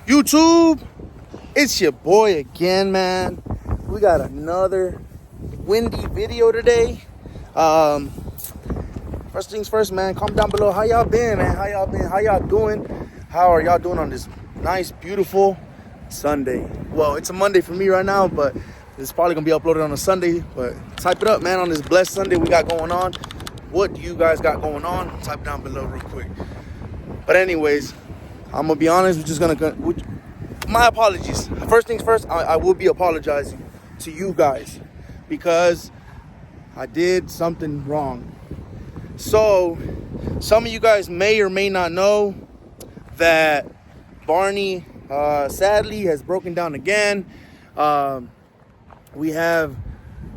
YouTube, it's your boy again, man. We got another windy video today. First things first, man, comment down below how y'all been, man. How y'all doing? How are y'all doing on this nice, beautiful Sunday? Well, it's a Monday for me right now, but it's probably gonna be uploaded on a Sunday. But type it up, man, on this blessed Sunday we got going on. What do you guys got going on? Type it down below real quick. But anyways, I'm gonna be honest. We're just gonna. My apologies. First things first, I will be apologizing to you guys because I did something wrong. So, some of you guys may or may not know that Barney, sadly, has broken down again. We have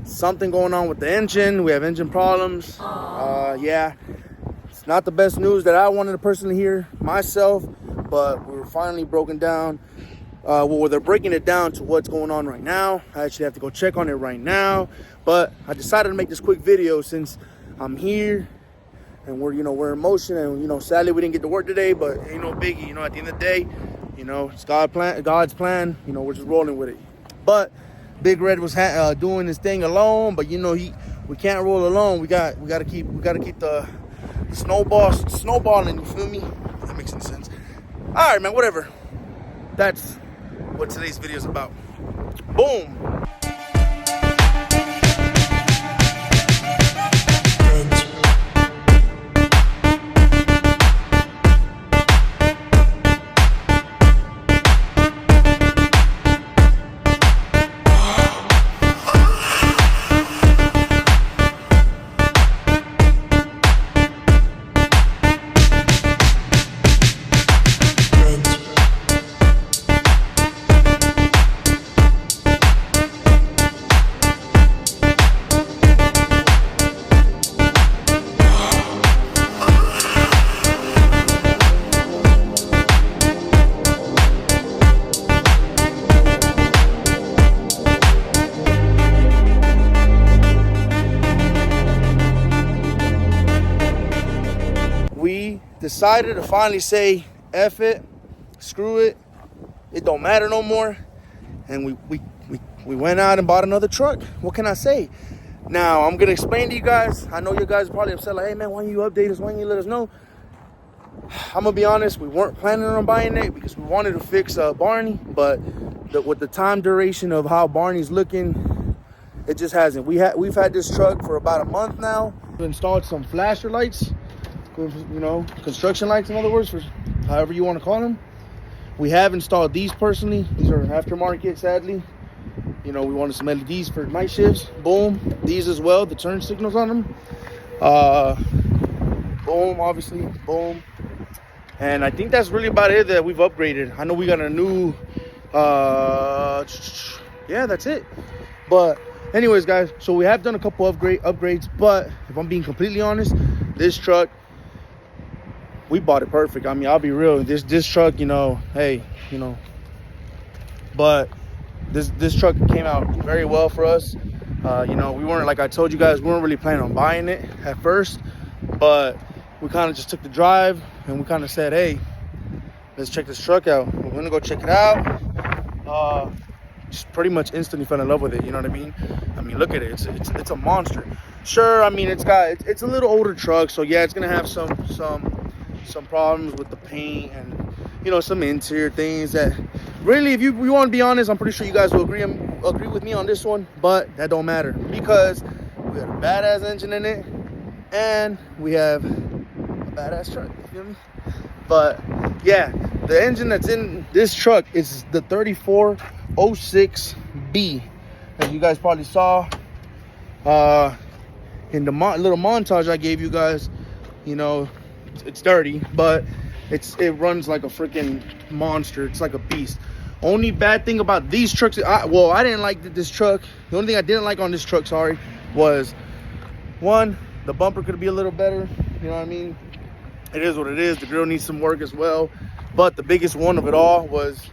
something going on with the engine. We have engine problems. Yeah, it's not the best news that I wanted to personally hear myself, but we're finally broken down. Well, they're breaking it down to what's going on right now. I actually have to go check on it right now, but I decided to make this quick video since I'm here and we're in motion, and sadly we didn't get to work today, but ain't no biggie. At the end of the day, it's God's plan. We're just rolling with it. But Big Red was doing his thing alone, but we can't roll alone. We gotta keep the snowballing. You feel me? If that makes any sense. All right, man. Whatever. That's what today's video is about. Boom. We decided to finally say F it, screw it, it don't matter no more. And we went out and bought another truck. What can I say? Now, I'm going to explain to you guys. I know you guys are probably upset, like, hey, man, why don't you update us? Why don't you let us know? I'm going to be honest. We weren't planning on buying it because we wanted to fix Barney. But with the time duration of how Barney's looking, it just hasn't. We've had this truck for about a month now. We installed some flasher lights. Construction lights, in other words, for however you want to call them. We have installed these personally. These are aftermarket, sadly. We wanted some LEDs for night shifts. Boom. These as well, the turn signals on them. Boom, obviously. Boom. And I think that's really about it that we've upgraded. I know we got a new, yeah, that's it. But anyways, guys, so we have done a couple upgrades, but if I'm being completely honest, this truck, we bought it perfect. I mean, I'll be real. This truck, hey, but this truck came out very well for us. We weren't, like I told you guys, we weren't really planning on buying it at first, but we kind of just took the drive and we kind of said, hey, let's check this truck out. We're gonna go check it out. Just pretty much instantly fell in love with it. You know what I mean? I mean, look at it. It's a monster. Sure, I mean, it's a little older truck, so yeah, it's gonna have some problems with the paint and some interior things that really, if you want to be honest, I'm pretty sure you guys will agree with me on this one, but that don't matter because we have a badass engine in it and we have a badass truck. You feel me? But yeah, the engine that's in this truck is the 3406B, as you guys probably saw in the little montage I gave you guys. It's dirty, but it runs like a freaking monster. It's like a beast. Only bad thing about these trucks, I didn't like this truck. The only thing I didn't like on this truck, was one, the bumper could be a little better. You know what I mean? It is what it is. The grill needs some work as well. But the biggest one of it all was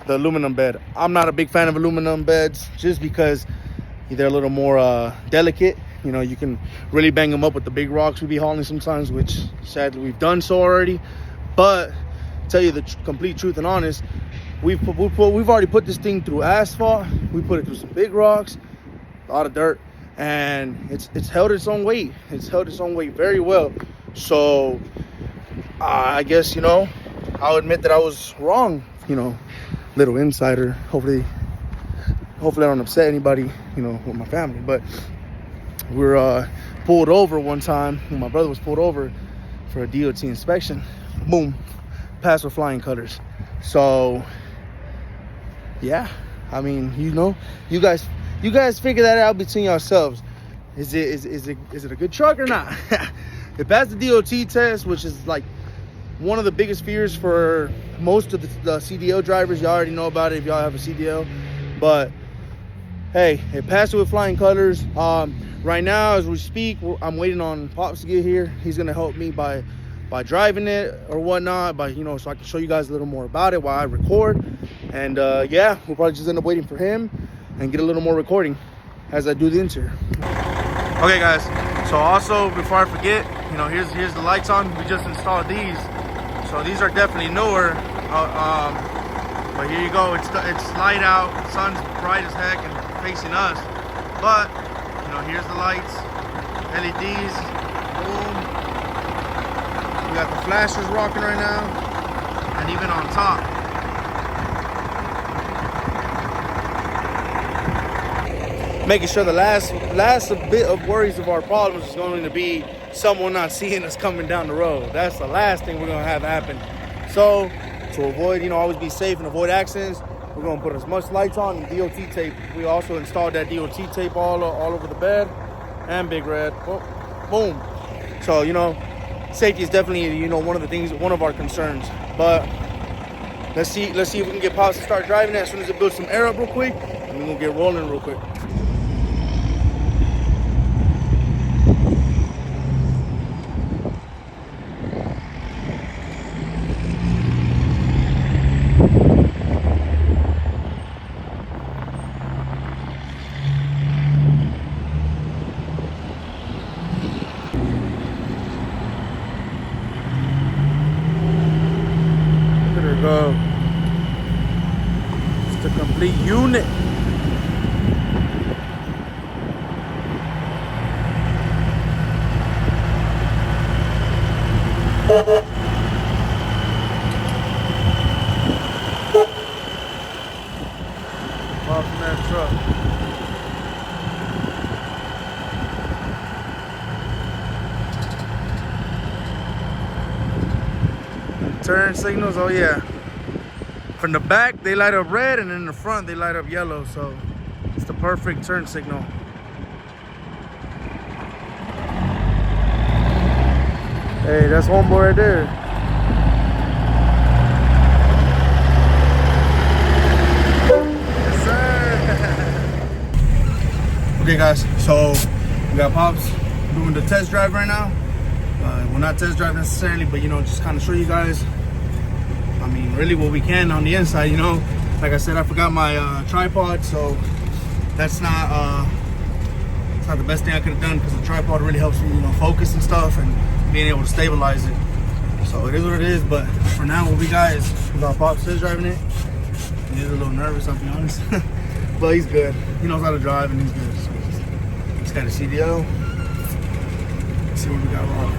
the aluminum bed. I'm not a big fan of aluminum beds just because they're a little more delicate. You can really bang them up with the big rocks we be hauling sometimes, which sadly we've done so already. But tell you the complete truth and honest, we've already put this thing through asphalt. We put it through some big rocks, a lot of dirt, and it's held its own weight. It's held its own weight very well. So I guess, you know, I'll admit that I was wrong. You know, little insider. Hopefully I don't upset anybody, you know, with my family. But we were pulled over one time when my brother was pulled over for a DOT inspection. Boom, passed with flying colors. So yeah, I mean, you know, you guys figure that out between yourselves. Is it a good truck or not? It passed the DOT test, which is like one of the biggest fears for most of the CDL drivers. Y'all already know about it if y'all have a CDL. But hey, it passed it with flying colors. Right now, as we speak, I'm waiting on Pops to get here. He's gonna help me by driving it or whatnot, you know, so I can show you guys a little more about it while I record. And yeah, we'll probably just end up waiting for him and get a little more recording as I do the interior. Okay, guys. So also, before I forget, you know, here's the lights on. We just installed these, so these are definitely newer. But here you go. It's light out. Sun's bright as heck and facing us. But you know, here's the lights, LEDs. Boom. We got the flashers rocking right now, and even on top. Making sure the last bit of worries of our problems is going to be someone not seeing us coming down the road. That's the last thing we're going to have happen. So to avoid, you know, always be safe and avoid accidents, we're going to put as much lights on and DOT tape. We also installed that DOT tape all over the bed and Big Red. Boom. So, you know, safety is definitely, you know, one of our concerns. But let's see if we can get Pops to start driving it as soon as it builds some air up real quick, and we're going to get rolling real quick. Go. It's the complete unit. Off from that truck. Turn signals, oh yeah. From the back, they light up red, and in the front, they light up yellow. So it's the perfect turn signal. Hey, that's homeboy right there. Yes, sir. Okay, guys. So we got Pops doing the test drive right now. Well, not test drive necessarily, but, you know, just kind of show you guys, I mean, really what we can on the inside, you know. Like I said, I forgot my tripod, so that's not it's not the best thing I could have done, because the tripod really helps me, you know, focus and stuff and being able to stabilize it. So it is what it is, but for now, what we got is we got Pops test driving it. He's a little nervous, I'll be honest, but he's good. He knows how to drive, and he's good. So he's got a CDL. Let's see what we got wrong.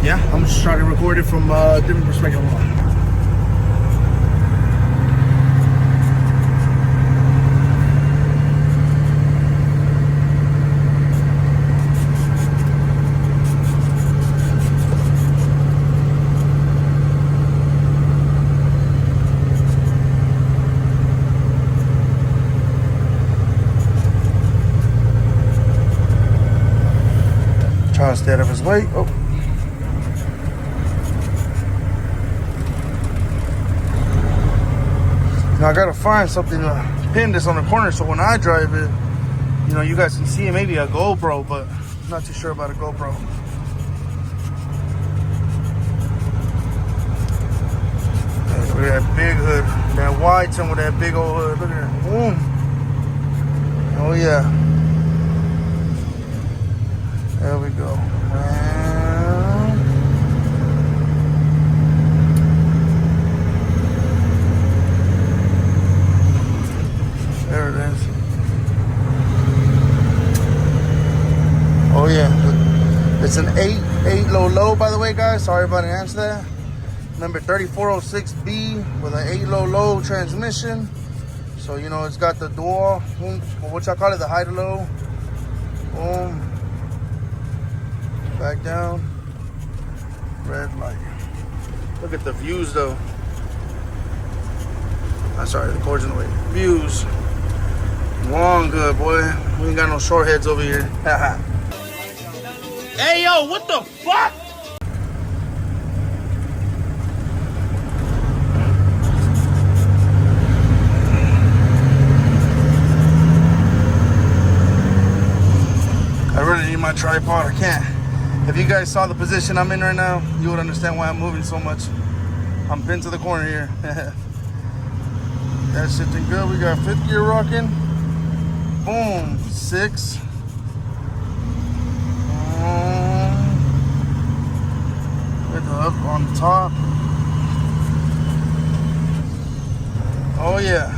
Yeah, I'm just trying to record it from a different perspective. Trying to stay out of his way. Oh. Now I gotta find something to pin this on the corner so when I drive it, you know, you guys can see it. Maybe a GoPro, but I'm not too sure about a GoPro. Look at that big hood, that wide tone with that big old hood. Look at that. Boom. Oh yeah. There we go. It's an 8 low, by the way, guys. Sorry if I didn't answer that. Number 3406B with an 8 low transmission. So, you know, it's got the dual, what y'all call it, the high to low. Boom. Back down. Red light. Look at the views, though. I'm sorry, the cord's in the way. Views. Long good, boy. We ain't got no short heads over here. Hey, yo, what the fuck? I really need my tripod. I can't. If you guys saw the position I'm in right now, you would understand why I'm moving so much. I'm pinned to the corner here. That's shifting good. We got 5th gear rocking. Boom. 6. With the up on the top. Oh yeah.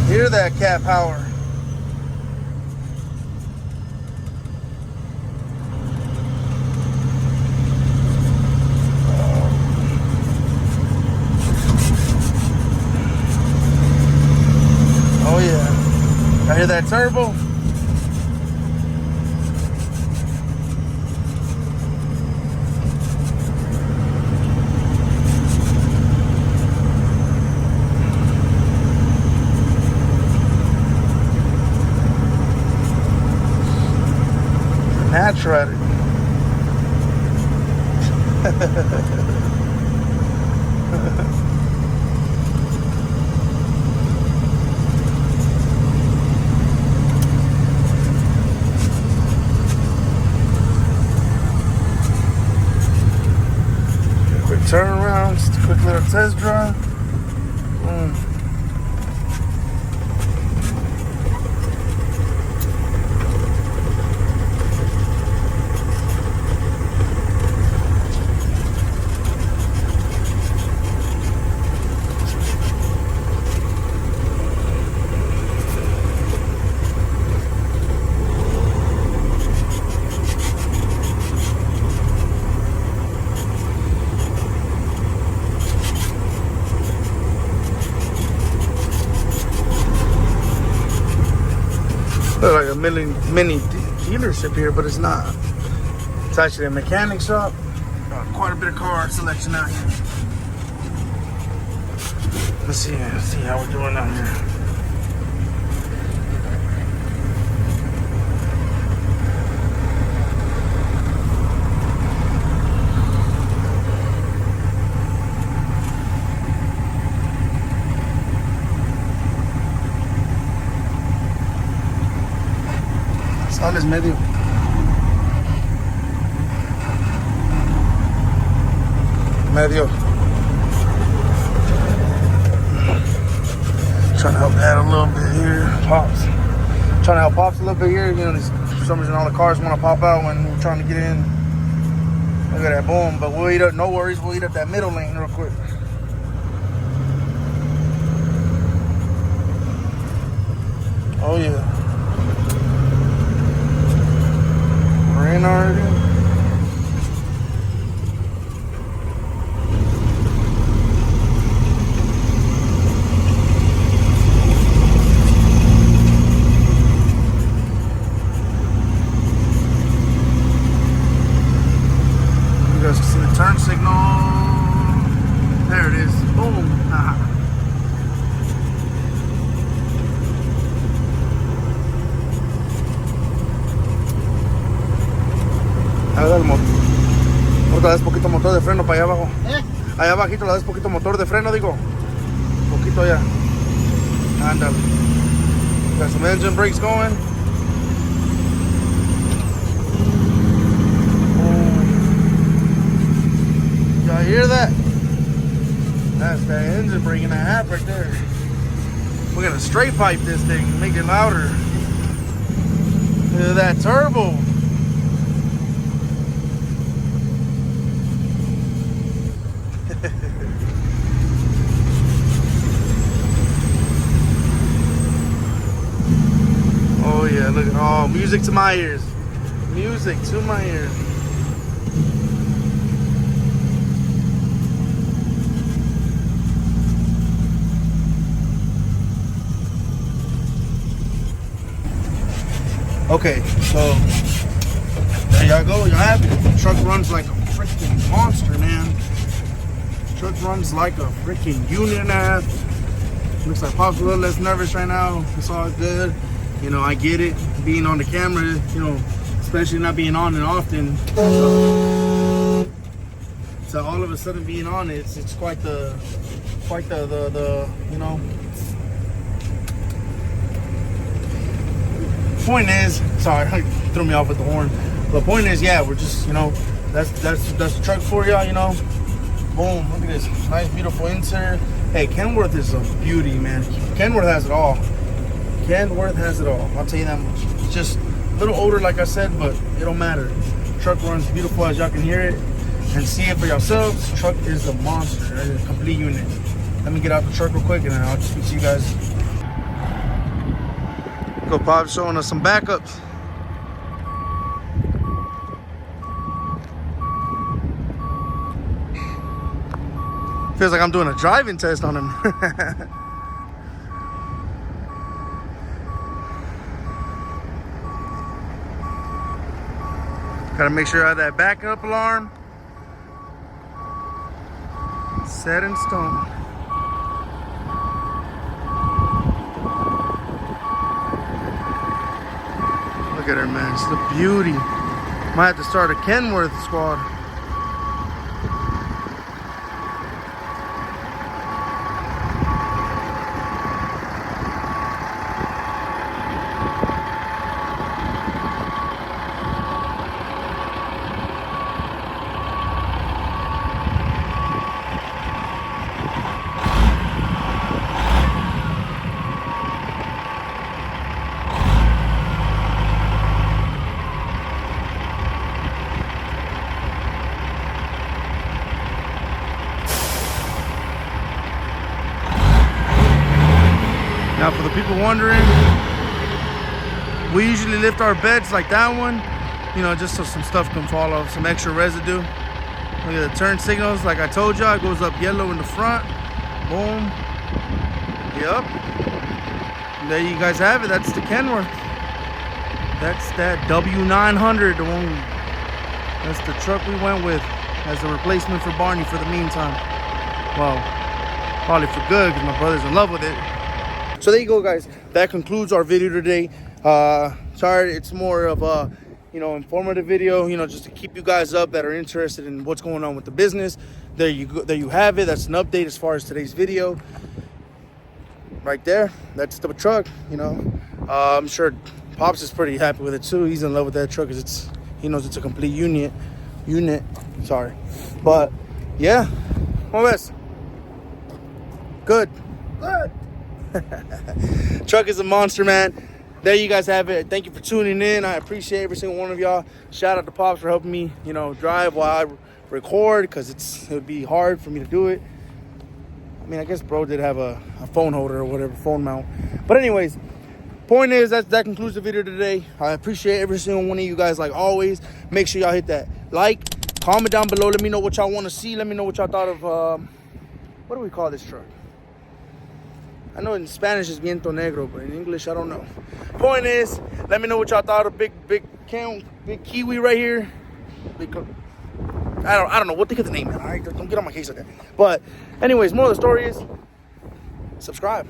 Hear that cat power. Oh yeah. I hear that turbo. Natural. Quick turn around, just a quick little test drive. Look like a mini dealership here, but it's not. It's actually a mechanic shop. Quite a bit of car selection out here. Let's see how we're doing out here. Sales medio. Trying to help add a little bit here. Pops. Trying to help Pops a little bit here. You know, for some reason all the cars want to pop out when we're trying to get in. Look at that, boom. But we'll eat up, no worries, we'll eat up that middle lane real quick. Oh yeah. Rain already. You guys can see the turn signal. There it is. Boom. Ahora le das poquito motor de freno para allá abajo. Allá abajito le das poquito motor de freno, digo. Poquito allá. Ándale. Got some engine brakes going. Y'all hear that? That's that engine brake and a half right there. We're gonna straight pipe this thing, make it louder. Look at that turbo. Oh yeah, look at all music to my ears. Music to my ears. Okay, so there y'all go. Y'all have it. The truck runs like a freaking monster, man. Truck runs like a freaking unit and a half. Looks like Pop's a little less nervous right now. It's all good. You know, I get it. Being on the camera, you know, especially not being on it often. So all of a sudden being on it, it's quite the you know. Point is, sorry, threw me off with the horn. The point is, yeah, we're just, you know, that's the truck for y'all, you know. Boom, look at this nice, beautiful insert. Hey, Kenworth is a beauty, man. Kenworth has it all. Kenworth has it all. I'll tell you that much. It's just a little older, like I said, but it don't matter. Truck runs beautiful, as y'all can hear it and see it for yourselves. Truck is a monster. It's a complete unit. Let me get out the truck real quick, and then I'll speak to you guys. Go, Pop's showing us some backups. Feels like I'm doing a driving test on him. Gotta make sure I have that backup alarm set in stone. Look at her, man. She's a beauty. Might have to start a Kenworth squad. Now, for the people wondering, we usually lift our beds like that one, you know, just so some stuff can fall off, some extra residue. Look at the turn signals, like I told y'all, it goes up yellow in the front. Boom. Yep. And there you guys have it. That's the Kenworth. That's that W900, the one. That's the truck we went with as a replacement for Barney for the meantime. Well, probably for good, because my brother's in love with it. So there you go, guys. That concludes our video today. Sorry, it's more of a, you know, informative video, you know, just to keep you guys up that are interested in what's going on with the business. There you go. There you have it. That's an update as far as today's video. Right there, that's the truck. You know, I'm sure Pops is pretty happy with it too. He's in love with that truck because he knows it's a complete unit. Sorry, but yeah, more or less. Good. Truck is a monster, man. There you guys have it. Thank you for tuning in. I appreciate every single one of y'all. Shout out to Pops for helping me, you know, drive while I record, because it would be hard for me to do it. I mean, I guess bro did have a phone holder or whatever, phone mount. But anyways, point is that concludes the video today. I appreciate every single one of you guys, like always. Make sure y'all hit that like, comment down below. Let me know what y'all want to see. Let me know what y'all thought of what do we call this truck? I know in Spanish it's Viento, Negro, but in English I don't know. Point is, let me know what y'all thought of big Kiwi right here. I don't know what to get the name, man. All right, don't get on my case like that. But anyways, more of the story is subscribe.